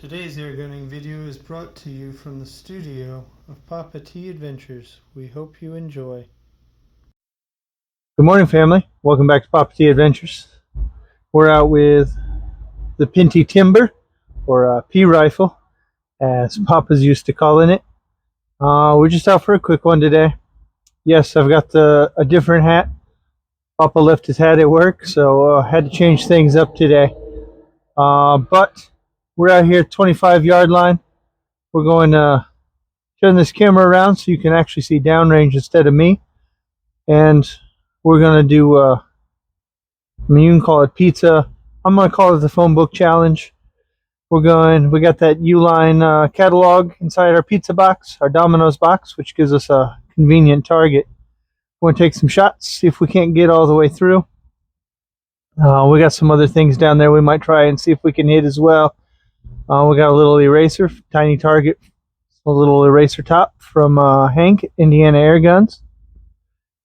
Today's air gunning video is brought to you from the studio of Papa T Adventures. We hope you enjoy. Good morning, family. Welcome back to Papa T Adventures. We're out with the Pinty Timber, or P rifle, as Papa's used to calling it. We're just out for a quick one today. Yes, I've got a different hat. Papa left his hat at work, so had to change things up today. But we're out here at 25-yard line. We're going to turn this camera around so you can actually see downrange instead of me. And we're going to do, you can call it pizza. I'm going to call it the Phonebook challenge. We got that uline catalog inside our pizza box, our Domino's box, which gives us a convenient target. We're going to take some shots, see if we can't get all the way through. We got some other things down there we might try and see if we can hit as well. We got a little eraser, tiny target, a little eraser top from Hank, Indiana Air Guns.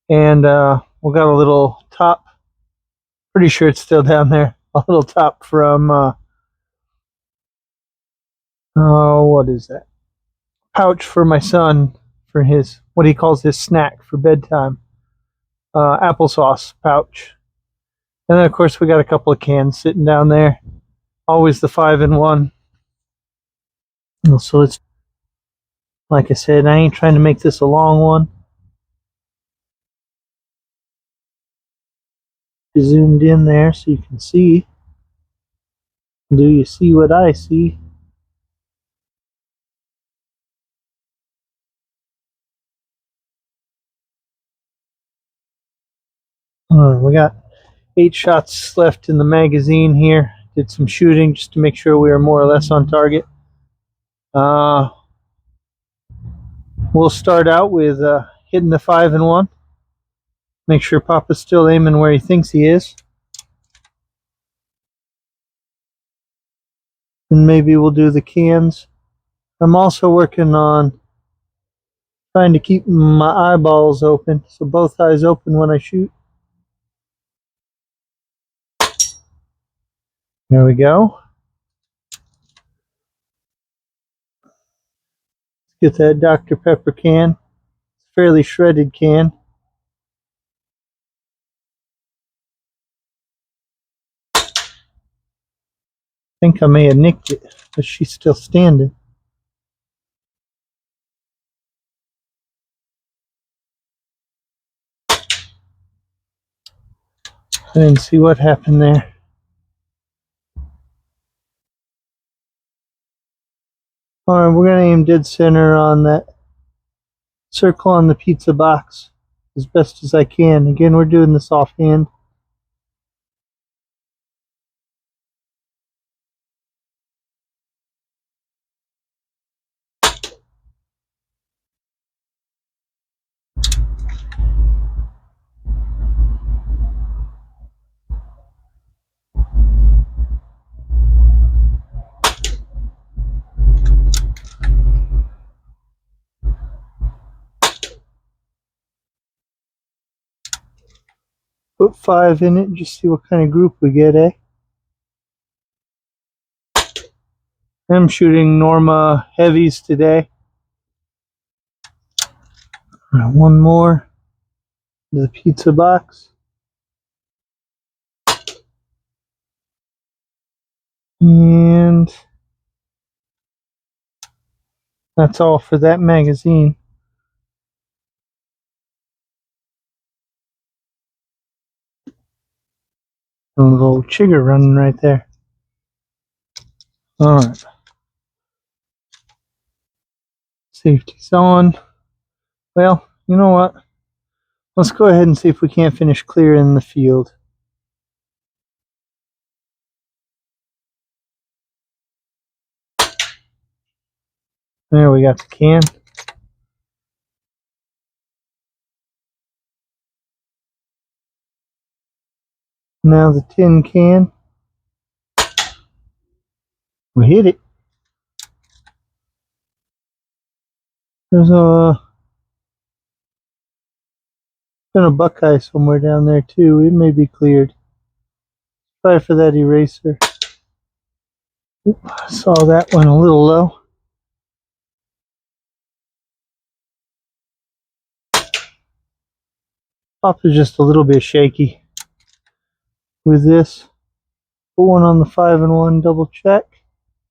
And we got a little top, pretty sure it's still down there, a little top from, what is that? Pouch for my son, for his, what he calls his snack for bedtime. Applesauce pouch. And then, of course, we got a couple of cans sitting down there. Always the 5-in-1. So it's, like I said, I ain't trying to make this a long one. Zoomed in there so you can see. Do you see what I see? We got 8 shots left in the magazine here. Did some shooting just to make sure we were more or less on target. We'll start out with hitting the 5-in-1. Make sure Papa's still aiming where he thinks he is. And maybe we'll do the cans. I'm also working on trying to keep my eyeballs open, so both eyes open when I shoot. There we go. Let's get that Dr. Pepper can. Fairly shredded can. I think I may have nicked it, but she's still standing. I didn't see what happened there. Alright, we're going to aim dead center on that circle on the pizza box as best as I can. Again, we're doing this offhand. Put 5 in it and just see what kind of group we get, eh? I'm shooting Norma heavies today. Right, one more to the pizza box. And that's all for that magazine. A little chigger running right there. Alright. Safety's on. Well, you know what? Let's go ahead and see if we can't finish clearing the field. There, we got the can. Now the tin can. We hit it. There's been a buckeye somewhere down there too. It may be cleared. Try for that eraser. I saw that one a little low. Pop is just a little bit shaky with this. Put one on the 5-1, double check.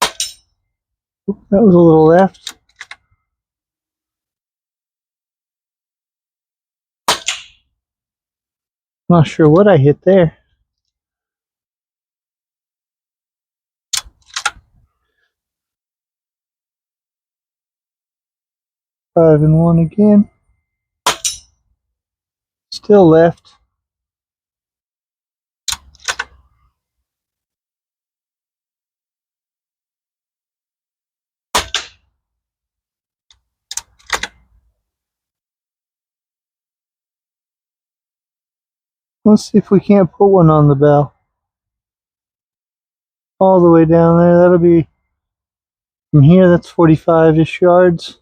That was a little left. Not sure what I hit there. 5-1 again. Still left. Let's see if we can't put one on the bell. All the way down there. That'll be from here. That's 45-ish yards.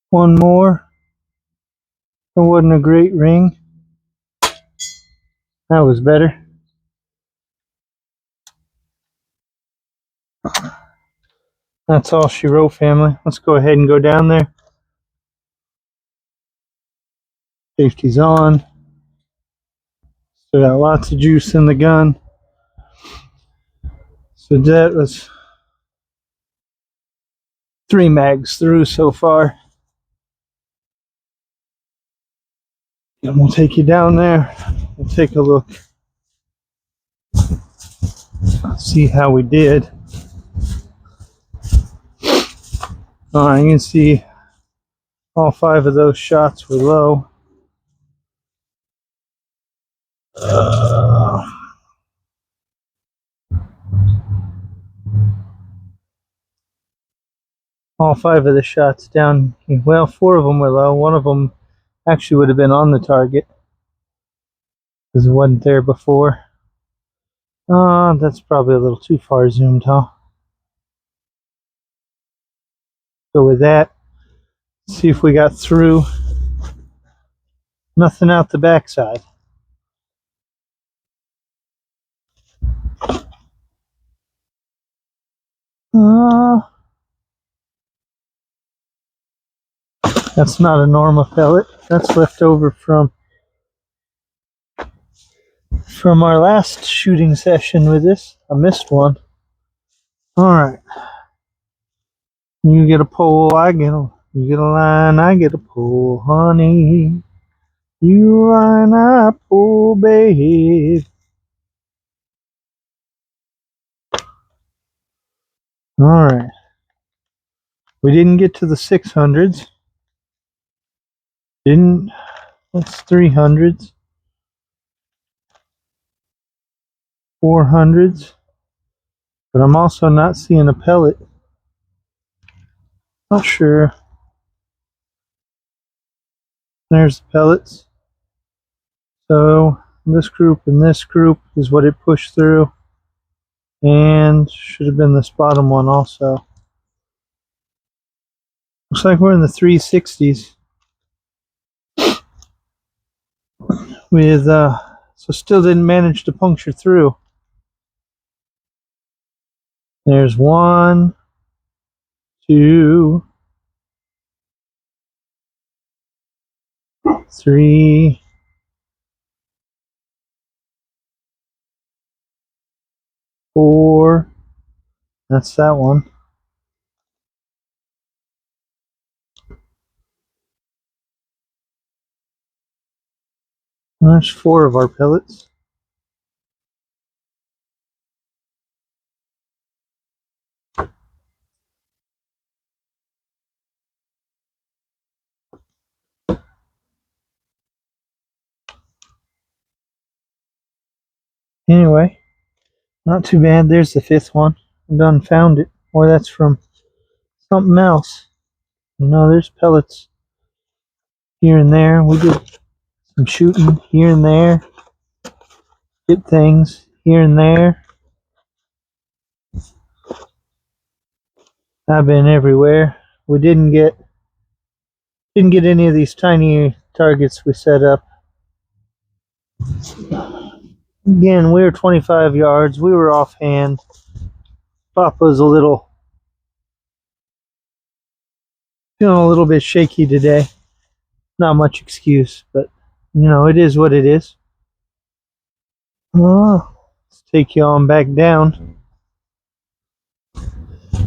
One more. It wasn't a great ring. That was better. That's all she wrote, family. Let's go ahead and go down there. Safety's on. Still got lots of juice in the gun. So that was 3 mags through so far. And we'll take you down there. We'll take a look. See how we did. You can see all 5 of those shots were low. All 5 of the shots down. Well, 4 of them were low. One of them actually would have been on the target because it wasn't there before. That's probably a little too far zoomed, huh? So with that, see if we got through. Nothing out the backside. That's not a Norma pellet. That's left over from our last shooting session with this. I missed one. Alright. You get a pole, you get a line, I get a pole, honey. You line, I pull, babe. Alright. We didn't get to the 600s. That's 300s. 400s. But I'm also not seeing a pellet. Not sure. There's the pellets. So this group and this group is what it pushed through. And should have been this bottom one also. Looks like we're in the 360s. With so still didn't manage to puncture through. There's 1, 2, 3, 4. That's that one. There's 4 of our pellets. Anyway, not too bad. There's the 5th one. I done found it. Or that's from something else. No, there's pellets here and there. We did some shooting here and there. Hit things here and there. I've been everywhere. We didn't get Didn't get any of these tiny targets we set up. Again, we were 25 yards. We were offhand. Papa's feeling a little bit shaky today. Not much excuse, but it is what it is. Let's take you on back down.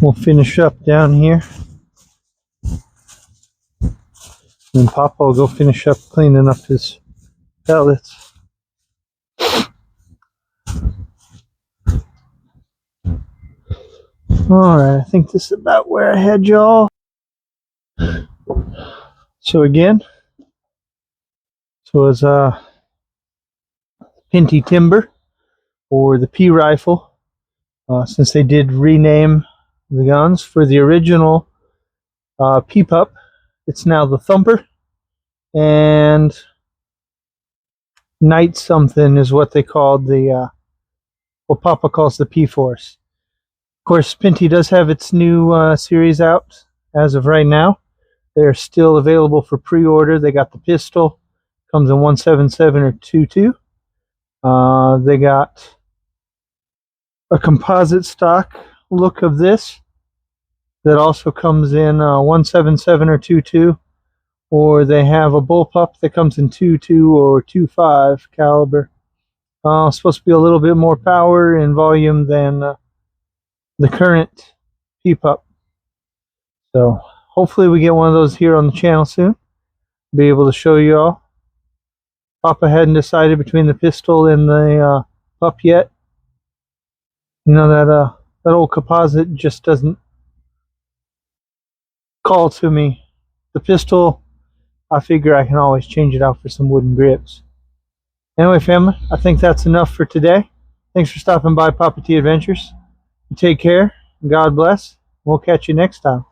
We'll finish up down here. And Papa will go finish up cleaning up his pellets. Alright, I think this is about where I had y'all. So again, this was Pinty Timber, or the P rifle, since they did rename the guns. For the original P-Pup, it's now the Thumper, and Night something is what they called what Papa calls the P-Force. Of course, Pinty does have its new series out as of right now. They're still available for pre-order. They got the pistol, comes in 177 or 22. They got a composite stock look of this that also comes in 177 or 22, or they have a bullpup that comes in 22 or 25 caliber. Supposed to be a little bit more power and volume than the current P-Pup. So hopefully we get one of those here on the channel soon. Be able to show you all. Papa hadn't decided between the pistol and the pup yet. That old composite just doesn't call to me. The pistol, I figure I can always change it out for some wooden grips. Anyway, family, I think that's enough for today. Thanks for stopping by Papa T Adventures. You take care. God bless. We'll catch you next time.